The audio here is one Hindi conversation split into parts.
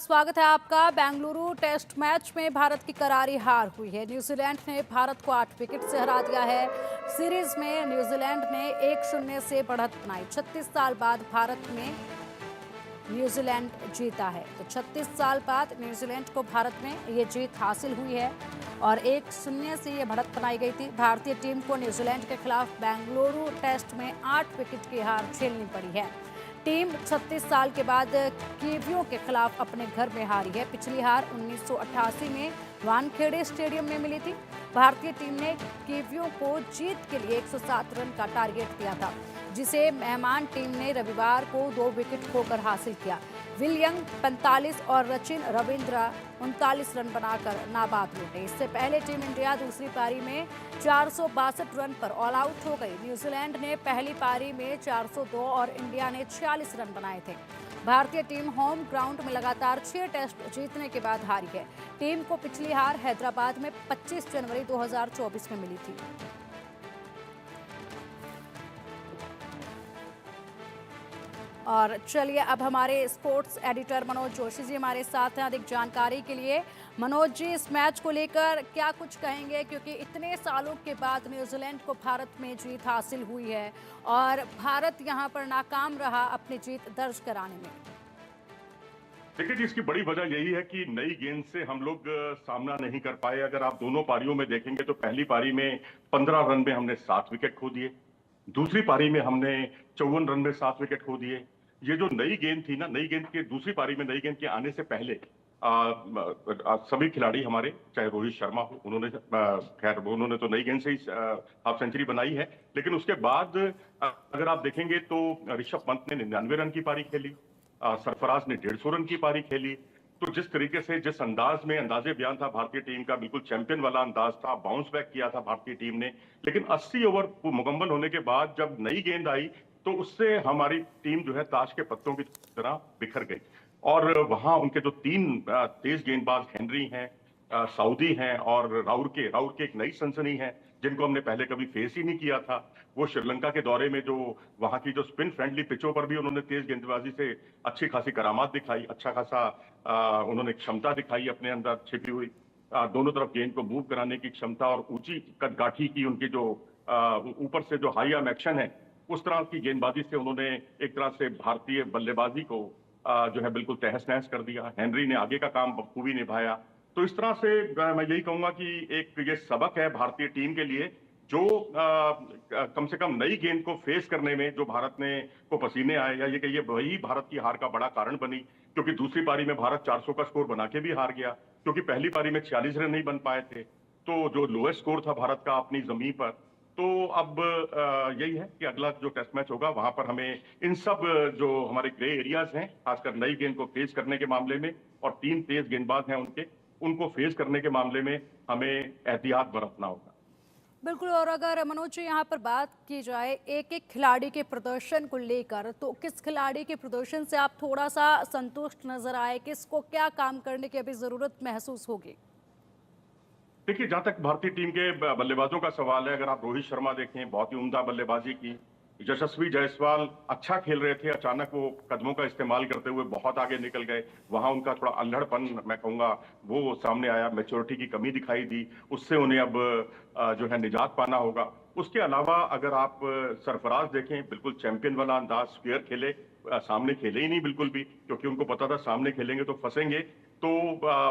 स्वागत है आपका। बेंगलुरु टेस्ट मैच में भारत की करारी हार हुई है। न्यूजीलैंड ने भारत को 8 विकेट से हरा दिया है। सीरीज में न्यूजीलैंड ने 1-0 से बढ़त बनाई। 36 साल बाद भारत में न्यूजीलैंड जीता है। तो 36 साल बाद न्यूजीलैंड को भारत में ये जीत हासिल हुई है और 1-0 से ये बढ़त बनाई गई थी। भारतीय टीम को न्यूजीलैंड के खिलाफ बेंगलुरु टेस्ट में 8 विकेट की हार झेलनी पड़ी है। टीम 36 साल के बाद कीवियों के खिलाफ अपने घर में हारी है। पिछली हार 1988 में वानखेड़े स्टेडियम में मिली थी। भारतीय टीम ने कीवियों को जीत के लिए 107 रन का टारगेट दिया था, जिसे मेहमान टीम ने रविवार को 2 विकेट खोकर हासिल किया। विलियम 45 और रचिन रविंद्र 39 रन बनाकर नाबाद लौटे। इससे पहले टीम इंडिया दूसरी पारी में 462 रन पर ऑल आउट हो गई। न्यूजीलैंड ने पहली पारी में 402 और इंडिया ने 46 रन बनाए थे। भारतीय टीम होम ग्राउंड में लगातार 6 टेस्ट जीतने के बाद हारी है। टीम को पिछली हार हैदराबाद में 25 जनवरी 2024 में मिली थी। और चलिए अब हमारे स्पोर्ट्स एडिटर मनोज जोशी जी हमारे साथ हैं अधिक जानकारी के लिए। मनोज जी, इस मैच को लेकर क्या कुछ कहेंगे, क्योंकि इतने सालों के बाद न्यूजीलैंड को भारत में जीत हासिल हुई है और भारत यहां पर नाकाम रहा अपनी जीत दर्ज कराने में। देखिए जी, इसकी बड़ी वजह यही है कि नई गेंद से हम लोग सामना नहीं कर पाए। अगर आप दोनों पारियों में देखेंगे तो पहली पारी में 15 रन में हमने 7 विकेट खो दिए। दूसरी पारी में हमने 54 रन में 7 विकेट खो दिए। ये जो नई गेंद थी ना, नई गेंद के दूसरी पारी में नई गेंद के आने से पहले सभी खिलाड़ी हमारे, चाहे रोहित शर्मा हो, उन्होंने खैर उन्होंने तो नई गेंद से ही हाफ सेंचुरी बनाई है, लेकिन उसके बाद अगर आप देखेंगे तो ऋषभ पंत ने 99 रन की पारी खेली, सरफराज ने 150 रन की पारी खेली। तो जिस तरीके से, जिस अंदाज में अंदाजे बयान था भारतीय टीम का, बिल्कुल चैंपियन वाला अंदाज था, बाउंस बैक किया था भारतीय टीम ने। लेकिन 80 ओवर मुकम्मल होने के बाद जब नई गेंद आई तो उससे हमारी टीम जो है ताश के पत्तों की तरह बिखर गई। और वहां उनके जो 3 तेज गेंदबाज हेनरी हैं, सऊदी हैं और राउर के एक नई सनसनी है जिनको हमने पहले कभी फेस ही नहीं किया था। वो श्रीलंका के दौरे में जो वहां की जो स्पिन फ्रेंडली पिचों पर भी उन्होंने तेज गेंदबाजी से अच्छी खासी करामात दिखाई, अच्छा खासा उन्होंने क्षमता दिखाई अपने अंदर छिपी हुई, दोनों तरफ गेंद को मूव कराने की क्षमता और ऊंची कदगाठी की उनकी जो ऊपर से जो हाई आर्म एक्शन है, उस तरह की गेंदबाजी से उन्होंने एक तरह से भारतीय बल्लेबाजी को जो है बिल्कुल तहस नहस कर दिया। हेनरी ने आगे का काम बखूबी निभाया। तो इस तरह से मैं यही कहूंगा कि एक ये सबक है भारतीय टीम के लिए, जो कम से कम नई गेंद को फेस करने में जो भारत ने को पसीने आए, या ये कहिए वही भारत की हार का बड़ा कारण बनी। क्योंकि दूसरी पारी में भारत 400 का स्कोर बना के भी हार गया, क्योंकि पहली पारी में 46 रन नहीं बन पाए थे। तो जो लोएस्ट स्कोर था भारत का अपनी जमीन पर। तो अब यही है कि अगला जो टेस्ट मैच होगा वहां पर हमें इन सब जो हमारे ग्रे एरियाज हैं, खासकर नई गेंद को फेस करने के मामले में, और 3 तेज गेंदबाज हैं उनको फेस करने के मामले में हमें एहतियात बरतना होगा। बिल्कुल। और अगर मनोज जी यहाँ पर बात की जाए एक एक खिलाड़ी के प्रदर्शन को लेकर, तो किस खिलाड़ी के प्रदर्शन से आप थोड़ा सा संतुष्ट नजर आए, किसको क्या काम करने की अभी जरूरत महसूस होगी? देखिए, जहां तक भारतीय टीम के बल्लेबाजों का सवाल है, अगर आप रोहित शर्मा देखें, बहुत ही उम्दा बल्लेबाजी की। यशस्वी जायसवाल अच्छा खेल रहे थे, अचानक वो कदमों का इस्तेमाल करते हुए बहुत आगे निकल गए। वहां उनका थोड़ा अल्हड़पन, मैं कहूंगा, वो सामने आया, मैच्योरिटी की कमी दिखाई दी। उससे उन्हें अब जो है निजात पाना होगा। उसके अलावा अगर आप सरफराज देखें, बिल्कुल चैंपियन वाला अंदाज, स्क्वेयर खेले, सामने खेले ही नहीं बिल्कुल भी, क्योंकि उनको पता था सामने खेलेंगे तो फंसेंगे। तो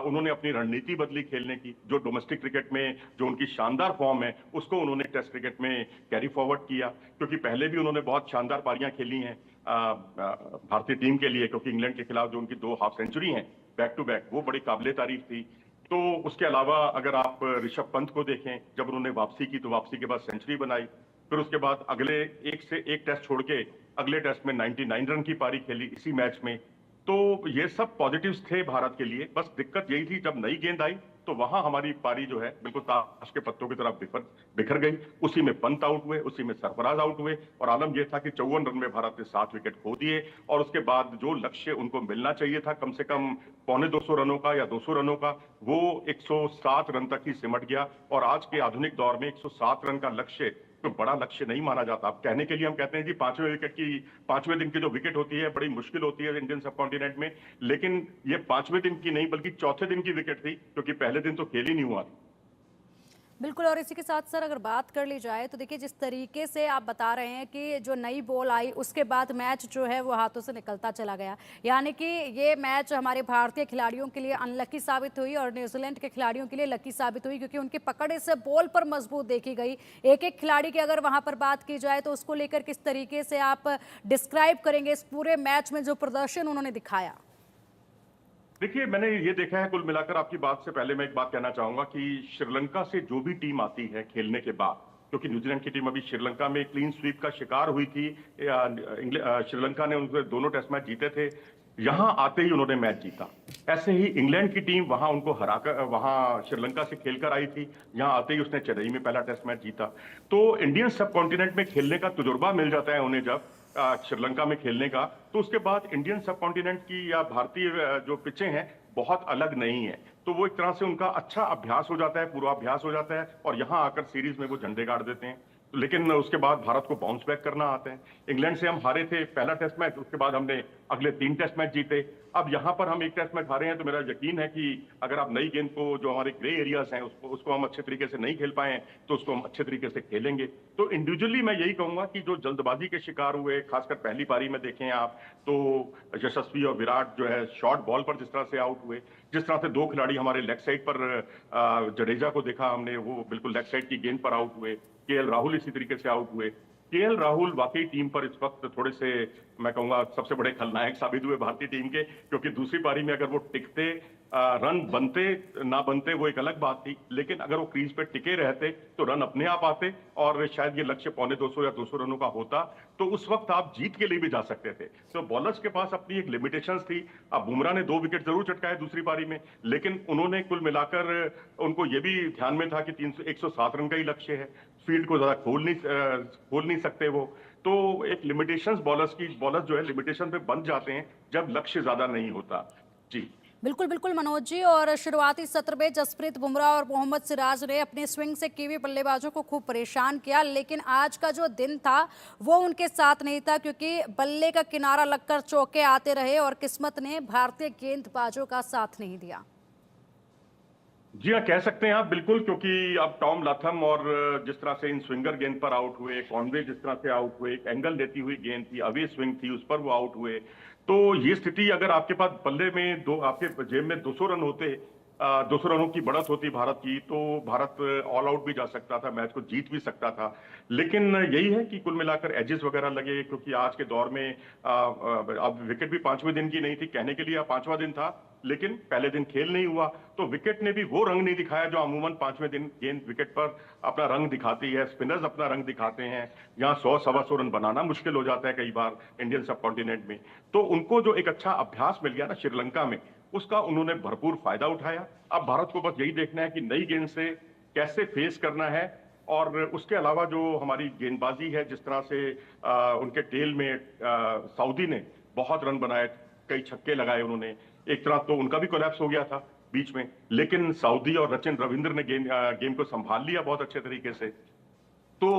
उन्होंने अपनी रणनीति बदली खेलने की। जो डोमेस्टिक क्रिकेट में जो उनकी शानदार फॉर्म है, उसको उन्होंने टेस्ट क्रिकेट में कैरी फॉरवर्ड किया, क्योंकि पहले भी उन्होंने बहुत शानदार पारियां खेली हैं भारतीय टीम के लिए, क्योंकि इंग्लैंड के खिलाफ जो उनकी 2 हाफ सेंचुरी हैं बैक टू बैक, वो बड़ी काबिले तारीफ थी। तो उसके अलावा अगर आप ऋषभ पंत को देखें, जब उन्होंने वापसी की तो वापसी के बाद सेंचुरी बनाई। फिर उसके बाद अगले एक टेस्ट छोड़ के अगले टेस्ट में 99 रन की पारी खेली इसी मैच में। तो ये सब पॉजिटिव्स थे भारत के लिए। बस दिक्कत यही थी, जब नई गेंद आई तो वहां हमारी पारी जो है बिल्कुल ताश के पत्तों की तरह बिखर गई। उसी में पंत आउट हुए, उसी में सरफराज आउट हुए, और आलम यह था कि 54 रन में भारत ने 7 विकेट खो दिए। और उसके बाद जो लक्ष्य उनको मिलना चाहिए था, कम से कम पौने 200 रनों का या 200 रनों का, वो 107 रन तक ही सिमट गया। और आज के आधुनिक दौर में 107 रन का लक्ष्य कोई बड़ा लक्ष्य नहीं माना जाता। अब कहने के लिए हम कहते हैं जी 5वें दिन की जो विकेट होती है बड़ी मुश्किल होती है इंडियन सब कॉन्टिनेंट में, लेकिन ये 5वें दिन की नहीं बल्कि चौथे दिन की विकेट थी, क्योंकि पहले दिन तो खेल ही नहीं हुआ। बिल्कुल। और इसी के साथ सर अगर बात कर ली जाए तो देखिए जिस तरीके से आप बता रहे हैं कि जो नई बॉल आई उसके बाद मैच जो है वो हाथों से निकलता चला गया, यानी कि ये मैच हमारे भारतीय खिलाड़ियों के लिए अनलकी साबित हुई और न्यूजीलैंड के खिलाड़ियों के लिए लकी साबित हुई, क्योंकि उनकी पकड़ इस बॉल पर मजबूत देखी गई। एक एक खिलाड़ी की अगर वहां पर बात की जाए तो उसको लेकर किस तरीके से आप डिस्क्राइब करेंगे इस पूरे मैच में जो प्रदर्शन उन्होंने दिखाया? देखिए, मैंने ये देखा है कुल मिलाकर, आपकी बात से पहले मैं एक बात कहना चाहूंगा कि श्रीलंका से जो भी टीम आती है खेलने के बाद, क्योंकि न्यूजीलैंड की टीम अभी श्रीलंका में क्लीन स्वीप का शिकार हुई थी, श्रीलंका ने उनसे दोनों टेस्ट मैच जीते थे, यहां आते ही उन्होंने मैच जीता। ऐसे ही इंग्लैंड की टीम वहां उनको हराकर वहां श्रीलंका से खेलकर आई थी, यहां आते ही उसने चेन्नई में पहला टेस्ट मैच जीता। तो इंडियन सब कॉन्टिनेंट में खेलने का तजुर्बा मिल जाता है उन्हें जब श्रीलंका में खेलने का, तो उसके बाद इंडियन सब कॉन्टिनेंट की या भारतीय जो पिचें हैं बहुत अलग नहीं है, तो वो एक तरह से उनका अच्छा अभ्यास हो जाता है, पूर्वाभ्यास हो जाता है, और यहां आकर सीरीज में वो झंडे गाड़ देते हैं। लेकिन उसके बाद भारत को बाउंस बैक करना आता है। इंग्लैंड से हम हारे थे पहला टेस्ट मैच, उसके बाद हमने अगले 3 टेस्ट मैच जीते। अब यहां पर हम 1 टेस्ट मैच हारे हैं, तो मेरा यकीन है कि अगर आप नई गेंद को, जो हमारे ग्रे एरियाज हैं, उसको हम अच्छे तरीके से नहीं खेल पाए तो उसको हम अच्छे तरीके से खेलेंगे। तो इंडिविजुअली मैं यही कहूंगा कि जो जल्दबाजी के शिकार हुए, खासकर पहली पारी में देखें आप तो यशस्वी और विराट जो है शॉर्ट बॉल पर जिस तरह से आउट हुए, जिस तरह से 2 खिलाड़ी हमारे लेग साइड पर जडेजा को देखा हमने, वो बिल्कुल लेग साइड की गेंद पर आउट हुए। केएल राहुल इसी तरीके से आउट हुए। केएल राहुल वाकई टीम पर इस वक्त थोड़े से, मैं कहूंगा, सबसे बड़े खलनायक साबित हुए भारतीय टीम के, क्योंकि दूसरी पारी में अगर वो टिकते, रन बनते ना बनते वो एक अलग बात थी, लेकिन अगर वो क्रीज पे टिके रहते तो रन अपने आप आते और शायद ये लक्ष्य 250 या 200 रनों का होता, तो उस वक्त आप जीत के लिए भी जा सकते थे। तो बॉलर्स के पास अपनी एक लिमिटेशंस थी। अब बुमराह ने 2 विकेट जरूर चटकाए दूसरी पारी में, लेकिन उन्होंने कुल मिलाकर, उनको ये भी ध्यान में था कि 107 रन का ही लक्ष्य है, फील्ड को ज्यादा खोल नहीं सकते वो। तो एक लिमिटेशंस बॉलर्स जो है लिमिटेशन पे बंध जाते हैं जब लक्ष्य ज्यादा नहीं होता। जी बिल्कुल बिल्कुल मनोज जी। और शुरुआती सत्र में जसप्रीत बुमराह और मोहम्मद सिराज ने अपने स्विंग से कीवी बल्लेबाजों को खूब परेशान किया, लेकिन आज का जो दिन था वो उनके साथ नहीं था, क्योंकि बल्ले का किनारा लगकर चौके आते रहे और किस्मत ने भारतीय गेंदबाजों का साथ नहीं दिया। जी हाँ, कह सकते हैं आप बिल्कुल, क्योंकि अब टॉम लाथम और जिस तरह से इन स्विंगर गेंद पर आउट हुए, कॉनवे जिस तरह से आउट हुए, एक एंगल देती हुई गेंद थी, अवे स्विंग थी, उस पर वो आउट हुए। तो ये स्थिति, अगर आपके पास बल्ले में आपके जेब में 200 रन होते, 200 रनों की बढ़त होती भारत की, तो भारत ऑल आउट भी जा सकता था, मैच को जीत भी सकता था। लेकिन यही है कि कुल मिलाकर एजेस वगैरह लगे, क्योंकि आज के दौर में अब विकेट भी 5वें दिन की नहीं थी, कहने के लिए 5वां दिन था, लेकिन पहले दिन खेल नहीं हुआ, तो विकेट ने भी वो रंग नहीं दिखाया जो अमूमन 5वें दिन गेंद विकेट पर अपना रंग दिखाती है। स्पिनर्स अपना रंग दिखाते हैं, यहाँ 100-125 रन बनाना मुश्किल हो जाता है कई बार इंडियन सब कॉन्टिनेंट में। तो उनको जो एक अच्छा अभ्यास मिल गया ना श्रीलंका में, उसका उन्होंने भरपूर फायदा उठाया। अब भारत को बस यही देखना है कि नई गेंद से कैसे फेस करना है, और उसके अलावा जो हमारी गेंदबाजी है, जिस तरह से उनके टेल में सऊदी ने बहुत रन बनाए, कई छक्के लगाए उन्होंने, एक तरह तो उनका भी कोलैप्स हो गया था बीच में, लेकिन सऊदी और रचिन रविंद्र ने गेम को संभाल लिया बहुत अच्छे तरीके से। तो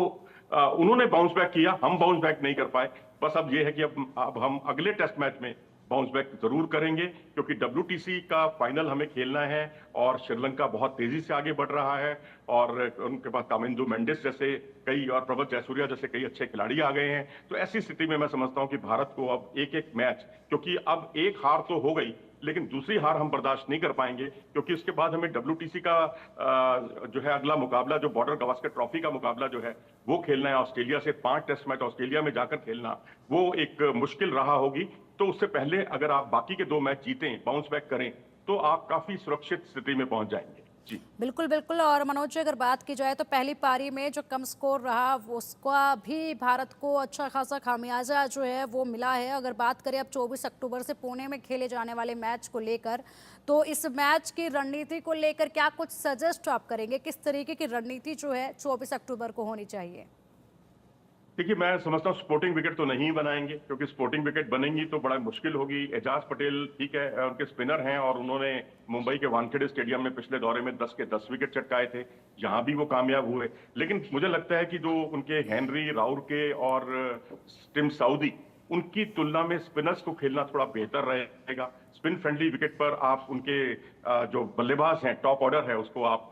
उन्होंने बाउंस बैक किया, हम बाउंस बैक नहीं कर पाए। बस अब ये है कि अब हम अगले टेस्ट मैच में बाउंस बैक जरूर करेंगे, क्योंकि WTC का फाइनल हमें खेलना है और श्रीलंका बहुत तेजी से आगे बढ़ रहा है, और उनके पास कामिंदु मेंडिस जैसे कई और प्रभत जयसूर्या जैसे कई अच्छे खिलाड़ी आ गए हैं। तो ऐसी स्थिति में मैं समझता हूं कि भारत को अब एक एक मैच, क्योंकि अब एक हार तो हो गई, लेकिन दूसरी हार हम बर्दाश्त नहीं कर पाएंगे, क्योंकि उसके बाद हमें WTC का जो है अगला मुकाबला, जो बॉर्डर गावस्कर ट्रॉफी का मुकाबला जो है वो खेलना है ऑस्ट्रेलिया से। 5 टेस्ट मैच ऑस्ट्रेलिया में जाकर खेलना वो एक मुश्किल रहा होगी। तो उससे पहले अगर आप बाकी के 2 मैच जीतें, बाउंस बैक करें, तो आप काफी सुरक्षित स्थिति में पहुंच जाएंगे। जी बिल्कुल बिल्कुल। और मनोज जी अगर बात की जाए तो पहली पारी में जो कम स्कोर रहा उसका भी भारत को अच्छा खासा खामियाजा जो है वो मिला है। अगर बात करें अब 24 अक्टूबर से पुणे में खेले जाने वाले मैच को लेकर, तो इस मैच की रणनीति को लेकर क्या कुछ सजेस्ट आप करेंगे, किस तरीके की रणनीति जो है 24 अक्टूबर को होनी चाहिए? देखिए, मैं समझता हूँ स्पोर्टिंग विकेट तो नहीं बनाएंगे, क्योंकि स्पोर्टिंग विकेट बनेंगी तो बड़ा मुश्किल होगी। एजाज पटेल ठीक है, उनके स्पिनर हैं और उन्होंने मुंबई के वानखेड़े स्टेडियम में पिछले दौरे में 10 के 10 विकेट चटकाए थे, यहाँ भी वो कामयाब हुए। लेकिन मुझे लगता है कि जो उनके हेनरी, राउरके और टिम साउदी, उनकी तुलना में स्पिनर्स को खेलना थोड़ा बेहतर रहेगा। स्पिन फ्रेंडली विकेट पर आप उनके जो बल्लेबाज हैं, टॉप ऑर्डर है, उसको आप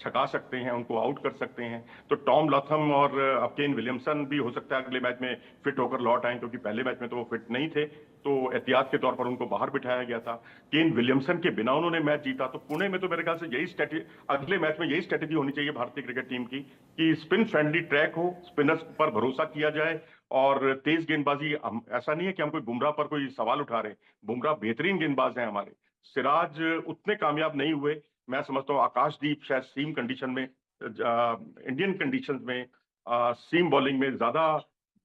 छका सकते हैं, उनको आउट कर सकते हैं। तो टॉम लॉथम और अब केन विलियमसन भी हो सकता है अगले मैच में फिट होकर लौट आए, क्योंकि पहले मैच में तो वो फिट नहीं थे, तो एहतियात के तौर पर उनको बाहर बिठाया गया था। केन विलियमसन के बिना उन्होंने मैच जीता। तो पुणे में तो मेरे ख्याल से यही स्ट्रेटेजी, अगले मैच में यही स्ट्रेटेजी होनी चाहिए भारतीय क्रिकेट टीम की, कि स्पिन फ्रेंडली ट्रैक हो, स्पिनर्स पर भरोसा किया जाए और तेज गेंदबाजी। ऐसा नहीं है कि हम कोई बुमराह पर कोई सवाल उठा रहे हैं, बुमराह बेहतरीन गेंदबाज हैं हमारे। सिराज उतने कामयाब नहीं हुए। मैं समझता हूँ आकाशदीप शायद सीम कंडीशन में, इंडियन कंडीशंस में सीम बॉलिंग में ज्यादा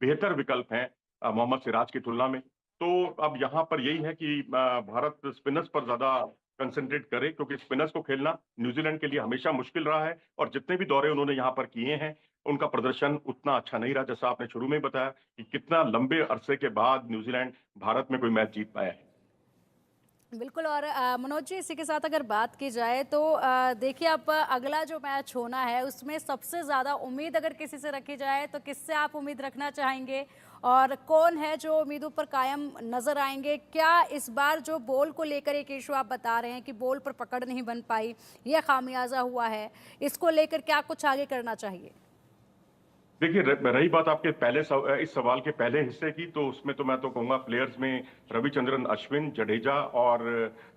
बेहतर विकल्प हैं मोहम्मद सिराज की तुलना में। तो अब यहाँ पर यही है कि भारत स्पिनर्स पर ज्यादा कंसंट्रेट करे, क्योंकि स्पिनर्स को खेलना न्यूजीलैंड के लिए हमेशा मुश्किल रहा है, और जितने भी दौरे उन्होंने यहाँ पर किए हैं उनका प्रदर्शन उतना अच्छा नहीं रहा, जैसा आपने शुरू में ही बताया कि कितना लंबे अरसे के बाद न्यूजीलैंड भारत में कोई मैच जीत पाया है। बिल्कुल। और मनोज जी, इसी के साथ अगर बात की जाए तो देखिए, अब अगला जो मैच होना है उसमें सबसे ज़्यादा उम्मीद अगर किसी से रखी जाए तो किससे आप उम्मीद रखना चाहेंगे, और कौन है जो उम्मीदों पर कायम नजर आएंगे? क्या इस बार जो बॉल को लेकर एक इशू आप बता रहे हैं कि बॉल पर पकड़ नहीं बन पाई, यह खामियाजा हुआ है, इसको लेकर क्या कुछ आगे करना चाहिए? देखिए, रही बात आपके इस सवाल के पहले हिस्से की, तो उसमें तो मैं तो कहूंगा प्लेयर्स में रविचंद्रन अश्विन, जडेजा और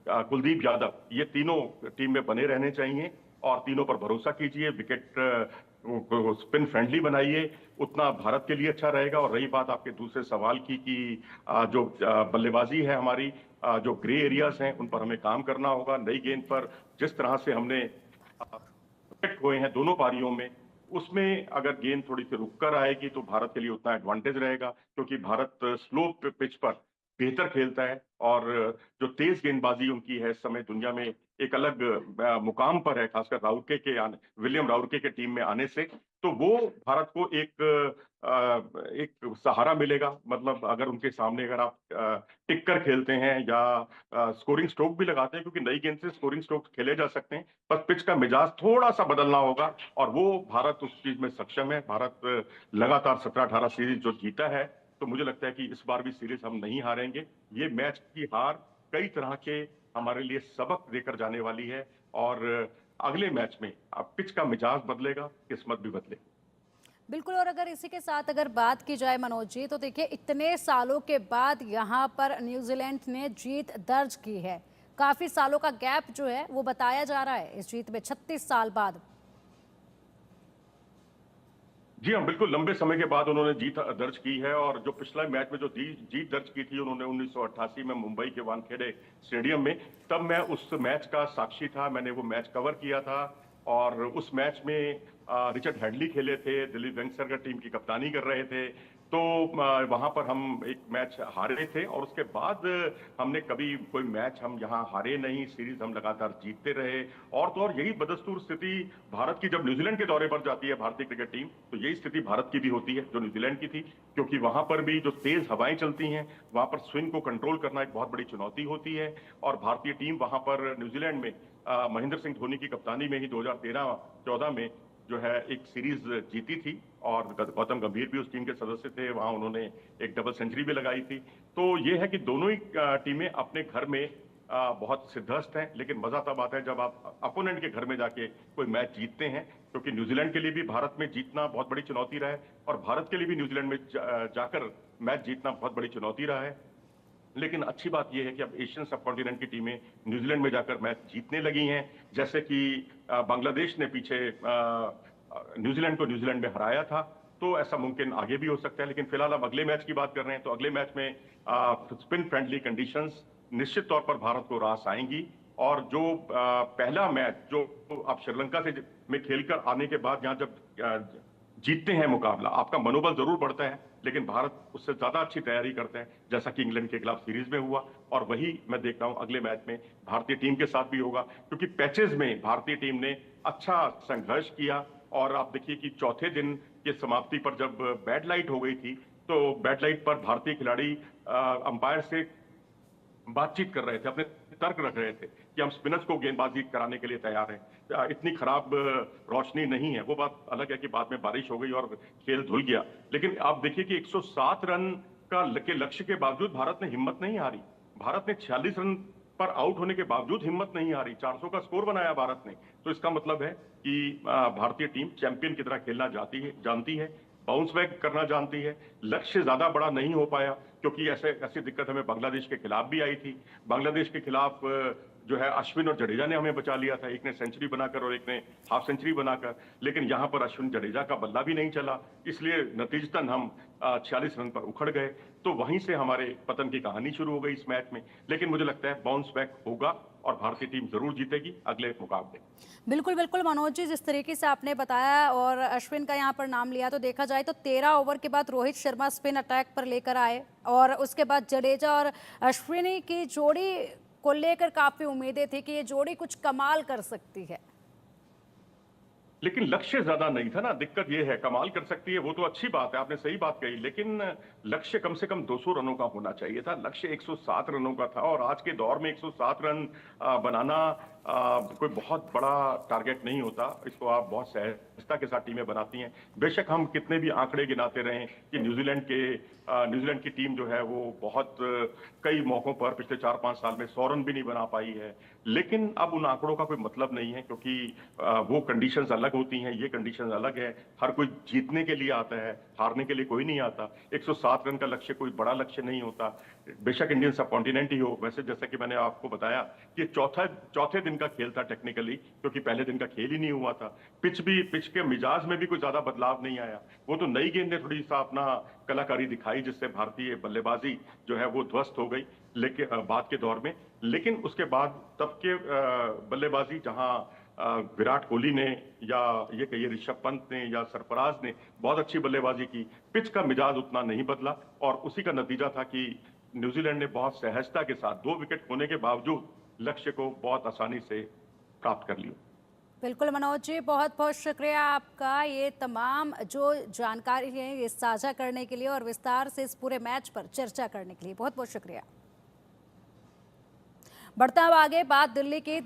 कुलदीप यादव, ये तीनों टीम में बने रहने चाहिए और तीनों पर भरोसा कीजिए। विकेट स्पिन फ्रेंडली बनाइए, उतना भारत के लिए अच्छा रहेगा। और रही बात आपके दूसरे सवाल की कि जो बल्लेबाजी है हमारी, जो ग्रे एरियाज हैं उन पर हमें काम करना होगा। नई गेंद पर जिस तरह से हमने हुए हैं दोनों पारियों में, उसमें अगर गेंद थोड़ी सी रुक कर आएगी तो भारत के लिए उतना एडवांटेज रहेगा, क्योंकि भारत स्लो पिच पर बेहतर खेलता है और जो तेज गेंदबाजी उनकी है इस समय दुनिया में एक अलग मुकाम पर है, खासकर राउरके के आने, विलियम राउरके के टीम में आने से। तो वो भारत को एक सहारा मिलेगा। मतलब अगर उनके सामने अगर आप टिक कर खेलते हैं या स्कोरिंग स्ट्रोक भी लगाते हैं, क्योंकि नई गेंद से स्कोरिंग स्ट्रोक खेले जा सकते हैं, बस पिच का मिजाज थोड़ा सा बदलना होगा और वो भारत उस चीज में सक्षम है। भारत लगातार 17-18 सीरीज जो जीता है, तो मुझे लगता है कि इस बार भी सीरीज हम नहीं हारेंगे। ये मैच की हार कई तरह के हमारे लिए सबक देकर जाने वाली है, और अगले मैच में अब पिच का मिजाज बदलेगा, किस्मत भी बदलेगी। बिल्कुल। और अगर इसी के साथ अगर बात की जाए मनोज जी, तो देखिए, इतने सालों के बाद यहाँ पर न्यूजीलैंड ने जीत दर्ज की है। काफी सालों का गैप जो है वो बताया जा रहा है इस जीत में, 36 साल बाद। जी हाँ, बिल्कुल लंबे समय के बाद उन्होंने जीत दर्ज की है। और जो पिछला मैच में जो जीत दर्ज की थी उन्होंने 1988 में मुंबई के वानखेड़े स्टेडियम में, तब मैं उस मैच का साक्षी था, मैंने वो मैच कवर किया था। और उस मैच में रिचर्ड हेडली खेले थे, दिलीप वेंगसरकर टीम की कप्तानी कर रहे थे। तो वहां पर हम एक मैच हारे थे और उसके बाद हमने कभी कोई मैच हम यहाँ हारे नहीं, सीरीज हम लगातार जीतते रहे। और तो और यही बदस्तूर स्थिति भारत की जब न्यूजीलैंड के दौरे पर जाती है भारतीय क्रिकेट टीम, तो यही स्थिति भारत की भी होती है जो न्यूजीलैंड की थी, क्योंकि वहां पर भी जो तेज हवाएं चलती हैं, वहां पर स्विंग को कंट्रोल करना एक बहुत बड़ी चुनौती होती है। और भारतीय टीम वहां पर न्यूजीलैंड में महेंद्र सिंह धोनी की कप्तानी में ही 2013-14 में जो है एक सीरीज जीती थी, और गौतम गंभीर भी उस टीम के सदस्य थे, वहां उन्होंने एक डबल सेंचुरी भी लगाई थी। तो ये है कि दोनों ही टीमें अपने घर में बहुत सिद्धस्त हैं, लेकिन मजा तब आता है जब आप अपोनेंट के घर में जाके कोई मैच जीतते हैं, क्योंकि न्यूजीलैंड के लिए भी भारत में जीतना बहुत बड़ी चुनौती रहा है और भारत के लिए भी न्यूजीलैंड में जाकर मैच जीतना बहुत बड़ी चुनौती रहा है। लेकिन अच्छी बात यह है कि अब एशियन सब कॉन्टिनेंट की टीमें न्यूजीलैंड में जाकर मैच जीतने लगी हैं। जैसे कि बांग्लादेश ने पीछे न्यूजीलैंड को न्यूजीलैंड में हराया था, तो ऐसा मुमकिन आगे भी हो सकता है। लेकिन फिलहाल हम अगले मैच की बात कर रहे हैं, तो अगले मैच में स्पिन फ्रेंडली कंडीशंस निश्चित तौर पर भारत को रास आएंगी। और जो पहला मैच जो आप श्रीलंका से में खेलकर आने के बाद यहाँ जब जीतते हैं मुकाबला, आपका मनोबल जरूर बढ़ता है, लेकिन भारत उससे ज्यादा अच्छी तैयारी करते हैं, जैसा कि इंग्लैंड के खिलाफ सीरीज में हुआ। और वही मैं देख रहा हूं अगले मैच में भारतीय टीम के साथ भी होगा, क्योंकि पैचेस में भारतीय टीम ने अच्छा संघर्ष किया। और आप देखिए कि चौथे दिन ये समाप्ति पर जब बैड लाइट हो गई थी, तो बैड लाइट पर भारतीय खिलाड़ी अंपायर से बातचीत कर रहे थे, अपने तर्क रख रहे थे कि हम स्पिनर्स को गेंदबाजी कराने के लिए तैयार हैं। इतनी खराब रोशनी नहीं है। वो बात अलग है कि बाद में बारिश हो गई और खेल धुल गया। लेकिन आप देखिए कि 107 रन के लक्ष्य के बावजूद भारत ने हिम्मत नहीं हारी। भारत ने 46 रन पर आउट होने के बावजूद हिम्मत नहीं हारी। 400 का स्कोर बनाया भारत ने। तो इसका मतलब है कि भारतीय टीम चैंपियन की तरह खेलना जानती है, बाउंस बैक करना जानती है। लक्ष्य ज्यादा बड़ा नहीं हो पाया क्योंकि ऐसी दिक्कत हमें बांग्लादेश के खिलाफ भी आई थी। बांग्लादेश के खिलाफ जो है अश्विन और जडेजा ने हमें बचा लिया था। एक ने सेंचुरी बनाकर और एक ने हाफ सेंचुरी बनाकर। लेकिन यहां पर अश्विन जडेजा का बल्ला भी नहीं चला, इसलिए नतीजतन हम 46 रन पर उखड़ गए। तो वहीं से हमारे पतन की कहानी शुरू हो गई इस मैच में। लेकिन मुझे लगता है बाउंस बैक होगा और भारतीय टीम जरूर जीतेगी अगले मुकाबले। बिल्कुल बिल्कुल मनोज जी, जिस तरीके से आपने बताया और अश्विन का यहाँ पर नाम लिया, तो देखा जाए तो 13 ओवर के बाद रोहित शर्मा स्पिन अटैक पर लेकर आए और उसके बाद जडेजा और अश्विनी की जोड़ी को लेकर काफी उम्मीदें थी कि ये जोड़ी कुछ कमाल कर सकती है। लेकिन लक्ष्य ज्यादा नहीं था ना। दिक्कत यह है, कमाल कर सकती है वो तो अच्छी बात है, आपने सही बात कही, लेकिन लक्ष्य कम से कम 200 रनों का होना चाहिए था। लक्ष्य 107 रनों का था और आज के दौर में 107 रन बनाना कोई बहुत बड़ा टारगेट नहीं होता। इसको आप बहुत सहजता के साथ टीमें बनाती हैं। बेशक हम कितने भी आंकड़े गिनाते रहें कि न्यूजीलैंड की टीम जो है वो बहुत कई मौकों पर पिछले 4-5 साल में 100 रन भी नहीं बना पाई है। लेकिन अब उन आंकड़ों का कोई मतलब नहीं है क्योंकि वो कंडीशंस अलग होती हैं, ये कंडीशंस अलग है। हर कोई जीतने के लिए आता है, हारने के लिए कोई नहीं आता। 107 रन का लक्ष्य कोई बड़ा लक्ष्य नहीं होता। बेशक इंडियन सबकॉन्टिनेंट ही हो। वैसे जैसा कि मैंने आपको बताया कि चौथे दिन का खेल था टेक्निकली, क्योंकि पहले दिन का खेल ही नहीं हुआ था। पिच के मिजाज में भी कोई ज्यादा बदलाव नहीं आया। वो तो नई गेंद ने थोड़ी सा अपना कलाकारी दिखाई जिससे भारतीय बल्लेबाजी जो है वो ध्वस्त हो गई लेकिन बाद के दौर में। लेकिन उसके बाद तब के बल्लेबाजी जहां विराट कोहली ने या ये कहिए ऋषभ पंत ने या सरफराज ने बहुत अच्छी बल्लेबाजी की, पिच का मिजाज उतना नहीं बदला और उसी का नतीजा था कि न्यूजीलैंड ने बहुत सहजता के साथ 2 विकेट खोने के बावजूद लक्ष्य को बहुत आसानी से प्राप्त कर लिया। बिल्कुल मनोज जी, बहुत बहुत शुक्रिया आपका ये तमाम जो जानकारी है ये साझा करने के लिए और विस्तार से इस पूरे मैच पर चर्चा करने के लिए बहुत बहुत शुक्रिया। बढ़ता अब आगे, बात दिल्ली की